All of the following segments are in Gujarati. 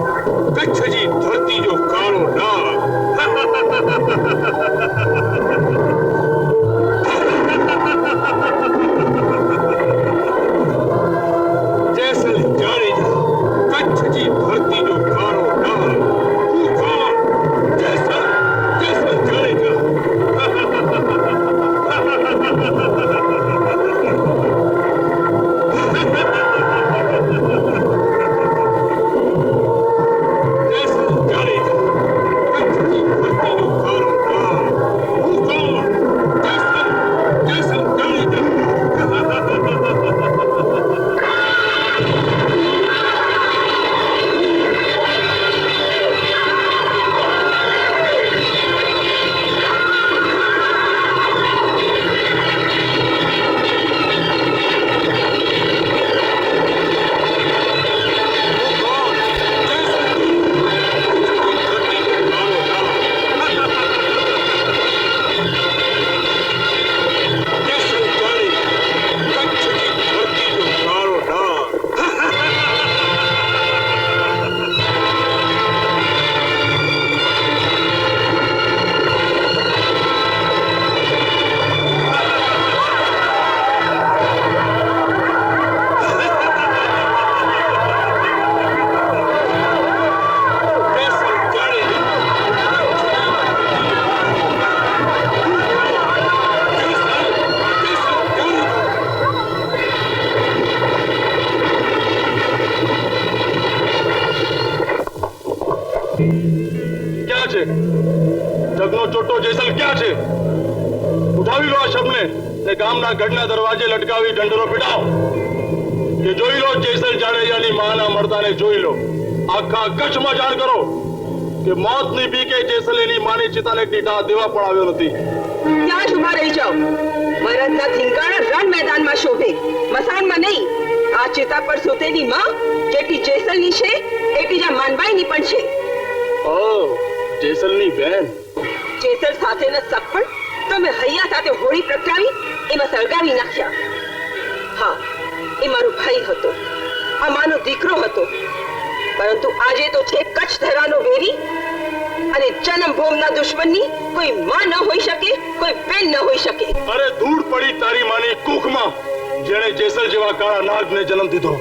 कच्छ जी धरती जो कालो नाग जैसल जाडेजा कच्छ जी धरती जो कालो नाग तू कौन जैसल जैसल जाडेजा गढ़ना दरवाजे लटकावी ढंढरो पिटाओ कि जोई लो जैसल जाडेजानी माना मर्दाने जोई लो आखा कच्छ में जाण करो कि मौत ની બીકે જેસલેની માની ચિતાને ટીટા દેવા પડાવ્યો નથી ત્યાં જ ઉભા રહી જાઓ મરદના થીંકાણા રણ મેદાનમાં શોભે મસાણમાં નહીં આ ચિતા પર સૂતેલી માં જેટલી જેસલની છે એટલી જ માનબાઈની પણ છે ઓ જેસલની બેન જેસલ સાથેના સપણ તમે હૈયા સાથે હોળી પ્રગટાવી એમાં સળગાવી નાખ્યા હા એ મારો ભાઈ હતો આ માનો દીકરો હતો પરંતુ આજે તો છે કચ્છ ધરાનો વેરી અને જન્મભૂમિના દુશ્મનની કોઈ માં ન હોઈ શકે કોઈ બેન ન હોઈ શકે અરે ધૂળ પડી તારી માની કુખમાં જેણે જેસલ જેવા કાળા નાગને જન્મ દીધો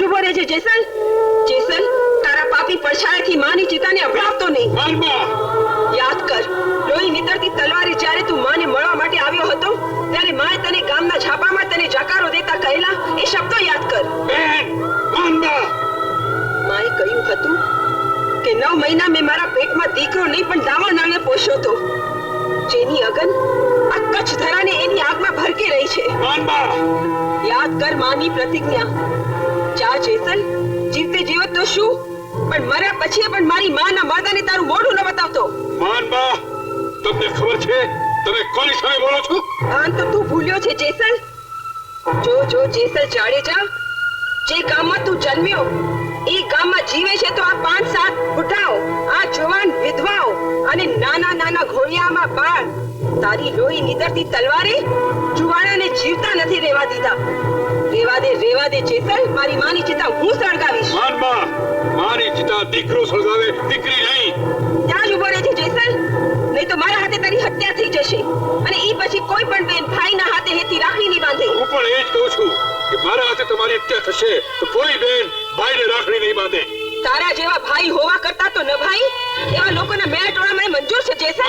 ઉભો રહેજે જેસલ. જેસલ, તારા પાપી પડછાયાથી માની ચિતાને અભડાવતો નહીં. યાદ કર, લોહી નીતરતી તલવારે જ્યારે તું માને મળવા માટે આવ્યો હતો ત્યારે માએ તને ગામના ઝાપામાં તને જકારો દેતા કહેલા એ શબ્દો યાદ કર. માએ કહ્યું હતું કે 9 મહિના મેં મારા પેટમાં દીકરો નહીં પણ દામણનાને પોષ્યો તો, જેની અગન આ કચ્છ ધરાને એની આગમાં ભરકી રહી છે. યાદ કર માની પ્રતિજ્ઞા. જા જેસલ, જીવતે જીવત તો શું પણ મર્યા પછી પણ મારી માના મર્દાને તારું મોઢું ન બતાવતો. માનબા, તમને ખબર છે તમે કોની સામે બોલો છો? ભાન તો તું ભૂલ્યો છે જેસલ. જો જેસલ જાડેજા, જે ગામમાં તું જન્મ્યો એ ગામમાં જીવે છે તો આ 5-7 બુઢાઓ, આ જવાન વિધવાઓ અને નાના ઘોડિયામાં બાળ તારી લોહી નીતરતી તલવારે જુવાનાને જીવતા નથી રહેવા દીધા. રેવા દે જેસલ, મારી માની ચિતા હું સળગાવીશ. માનબા, મારી ચિતા દીકરો સળગાવે, દીકરી નહીં. ત્યાં જ ઉભો રહેજે જેસલ, નહીં તો મારા હાથે તારી હત્યા થઈ જશે અને ઈ પછી કોઈ પણ બેન ભાઈના હાથે હેતી રાખડી નહીં બાંધે. હું પણ એ જ કહું છું કે મારા હાથે તમારી હત્યા થશે તો કોઈ બેન ભાઈને રાખડી નહીં બાંધે. તારા જેવા ભાઈ હોવા કરતા તો ન ભાઈ એવા લોકોના મેળ ટોળા મને મંજૂર છે જેસલ.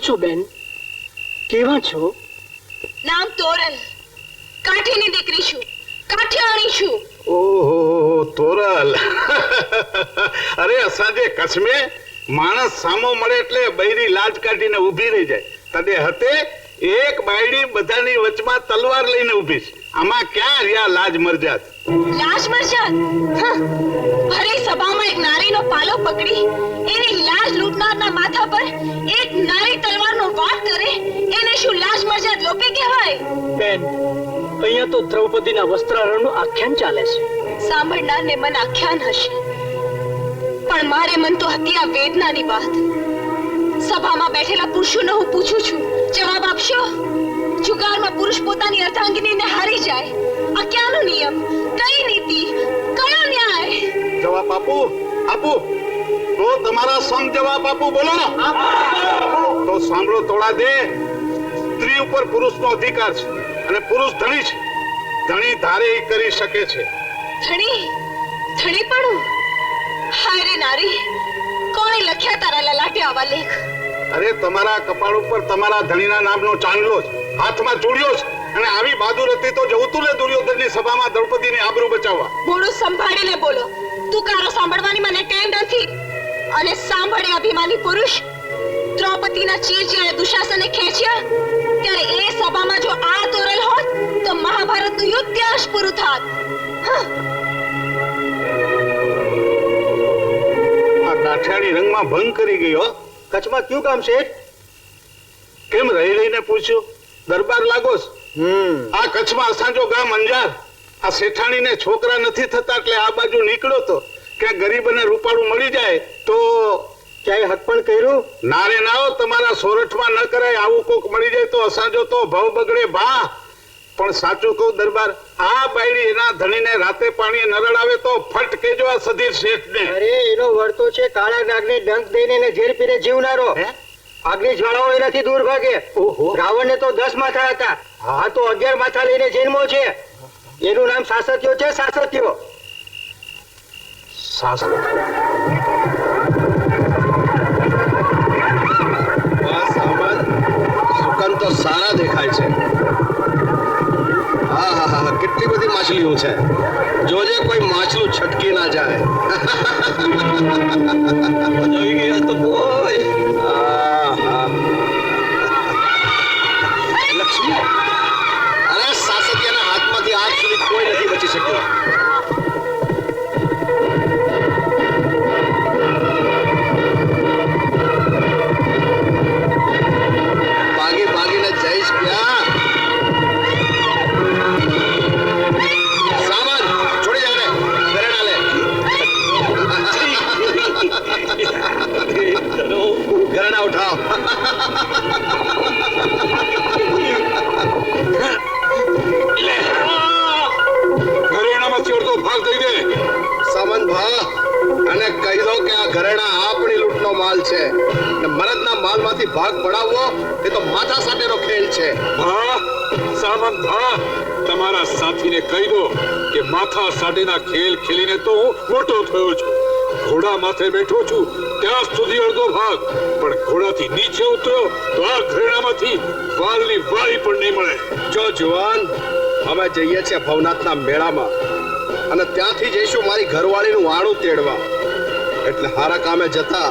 છો બેન? કેવા છો? નામ તોરલ, કાઠીની દીકરી છું, કાઠિયાણી છું. ઓહો તોરલ. અરે અસાજે કચ્છમે માણસ સામો મળે એટલે બૈરી લાજ કાઢીને ઊભી રહી જાય. તને હતે એક બાયડી બધાની વચમાં તલવાર લઈને ઊભી છે. આમાં ક્યાં રહ્યા લાજ મરજાત? લાજ મરજાત? ભરી સભામાં એક નારીનો પાલો પકડી એની લાજ લૂંટનારના માથા પર એક નારી તલવારનો વાટ કરે એને શું લાજ મરજાત લોપી કહેવાય? બેન, અહીંયા તો દ્રૌપદીના વસ્ત્રાહરણનું આખ્યાન ચાલે છે. સાંભળનારને મન આખ્યાન હશે, પણ મારે મન તો હતી આ વેદનાની વાત. સભામાં બેઠેલા પુરુષોને હું પૂછું છું, જવાબ આપશો? જુગારમાં પુરુષ પોતાની અર્ધાંગિનીને હારી જાય, આ ક્યાંનો નિયમ, કઈ નીતિ, કયો ન્યાય? જવાબ આપો તો તમારા સમ જવાબ આપો. બોલો તો સાંભળો તોડા દે. સ્ત્રી ઉપર પુરુષનો અધિકાર છે અને પુરુષ ધણી છે. ધણી ધારે એ કરી શકે છે. ધણી પણ હાય રે નારી, કોણે લખ્યા તારા લલાટે આવા લેખ? અરે તમારા કપાળ ઉપર તમારા ધણીના નામનો ચાંદલો છે, હાથમાં ચૂડ્યો છે, અને આવી બહાદુર હતી તો જવું ને દુર્યોધનની સભામાં દ્રૌપદીની આબરૂ બચાવવા. મોઢું સંભાળીને બોલો, તું કારો સાંભળવાની મને ટેવ નથી. અને સાંભળે અભિમાની પુરુષ, દ્રૌપદીના ચીર જ્યારે દુશાસને ખેંચ્યા ત્યારે એ સભામાં જો આ તોરલ હોત તો મહાભારતનું યુદ્ધ ત્યાં જ પૂરું થાત. આ કાઠિયાણી રંગમાં ભંગ કરી ગયો. કચ્છમાં કયું કામ શેઠ? કેમ રહી રહીને પૂછ્યું? દરબાર લાગોસ? આ કચ્છમાં અસાંજો ગામ અંજાર. આ શેઠાણીને છોકરા નથી થતા એટલે આ બાજુ નીકળ્યો તો ક્યાં ગરીબ અને રૂપાળું મળી જાય તો ક્યાંય હક પણ કર્યું? નારે નાઓ તમારા સોરઠમાં ન કરાય. આવું કોક મળી જાય તો અસાંજો તો ભાવ બગડે ભા. પણ સાચું કહું દરબાર, આ બાયડી એના ધણીને રાતે પાણીએ ન રડાવે તો ફટ કેજો આ સધીર શેઠને. અરે એનો વર્તો છે કાળા નાગને ડંક દઈને એને ઝેર પીને જીવનારો. આગની જ્વાળાઓ એનાથી દૂર ભાગે. રાવણને તો 10 માથા હતા, આ તો 11 માથા લઈને જન્મો છે. એનું નામ સાસત્યો છે, સાસત્યો. સુકન તો સારા દેખાય છે. હા હા હા, કેટલી બધી માછલીઓ છે. જોજે કોઈ માછલું છટકી ના જાય. જોઈ ગયા તો કોઈ. લક્ષ્મી, અરે સાસતિયાના હાથમાંથી આજ સુધી કોઈ નથી બચી શક્યો. ભાગી ભાગીને જઈશ ક્યાં? સામાન છોડી જાને, ઘરેણા લે. ઘરેણા ઉઠાવ. ઘરેણામાંથી અડધો ભાગ દઈ દે. સામંત ભા, અને કહી દો કે આ ઘરેણા આપણી લૂંટનો માલ છે. ને મરદના માલમાંથી ભાગ પડાવવો એ તો માથા સાથેનો ખેલ છે. ભા, સામંત ભા, તમારા સાથીને કહી દો કે માથા સાટેના ખેલ ખેલીને તો હું મોટો થયો છું. ઘોડા માથે બેઠો છું ત્યાં સુધી અડધો ભાગ, પણ ઘોડાથી નીચે ઉતર્યો તો આ ઘરેણામાંથી વાલની વાળી પણ નહીં મળે. જો જુવાન, અમે જઈએ છીએ ભવનાથના મેળામાં અને ત્યાંથી જઈશું મારી ઘરવાળીનું વાણું તેડવા. એટલે હારા કામે જતા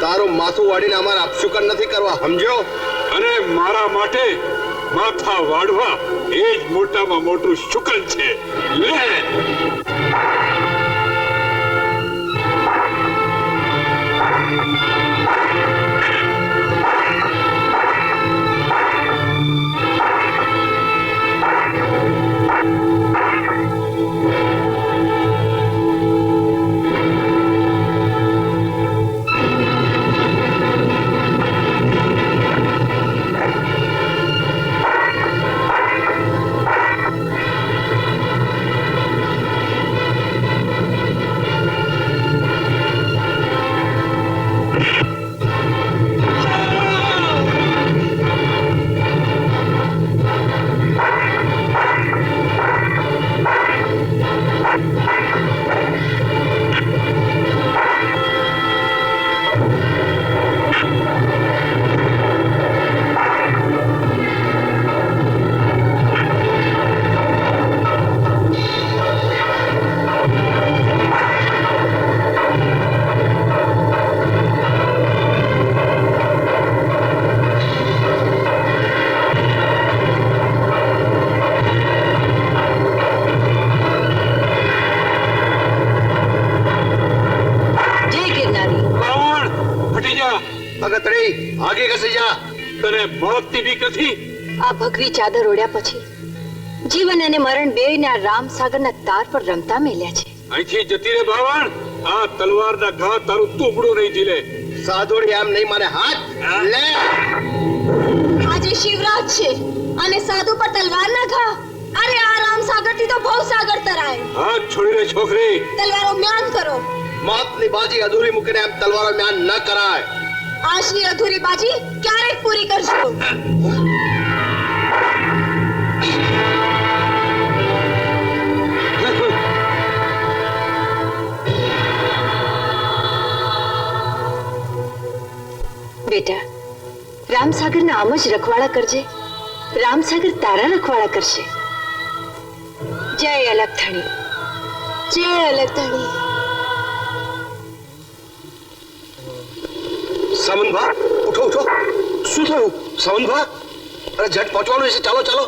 તારું માથું વાળીને અમારે અપશુકન નથી કરવા, સમજ્યો? અને મારા માટે માથા વાળવા એ જ મોટામાં મોટું શુકન છે. લે ભગતડી, આગે ઘસી જા. તને મોતની બીક નથી? આ ભગવી ચાદર ઓઢ્યા પછી જીવન અને મરણ બેયને આ રામસાગરના તાર પર રમતા મેલ્યા છે. અહીંથી જતી રે બાવણ. આ તલવારના ઘા તારું તુંબડું નહીં ઝીલે. સાધુડી આમ નહીં મારે હાથ લે. આજે શિવરાજ છે અને સાધુ પર તલવારના ઘા. અરે આ રામસાગરથી તો ભવસાગર તરાય. હાથ છોડી રે છોકરી. તલવારો મ્યાન કરો. મોતની બાજી અધૂરી મૂકીને એમ તલવારો મ્યાન ન કરાય. આજની અધૂરી બાજી ક્યારેક પૂરી કરશો. બેટા, રામસાગરના આમ જ રખવાડા કરજે. રામસાગર તારા રખવાડા કરશે. જય અલગથણી, જય અલગથણી. સામંતભા ઉઠો ઉઠો શું થયું સામંતભા અરે ઝટ પહોંચવાનું છે ચાલો ચાલો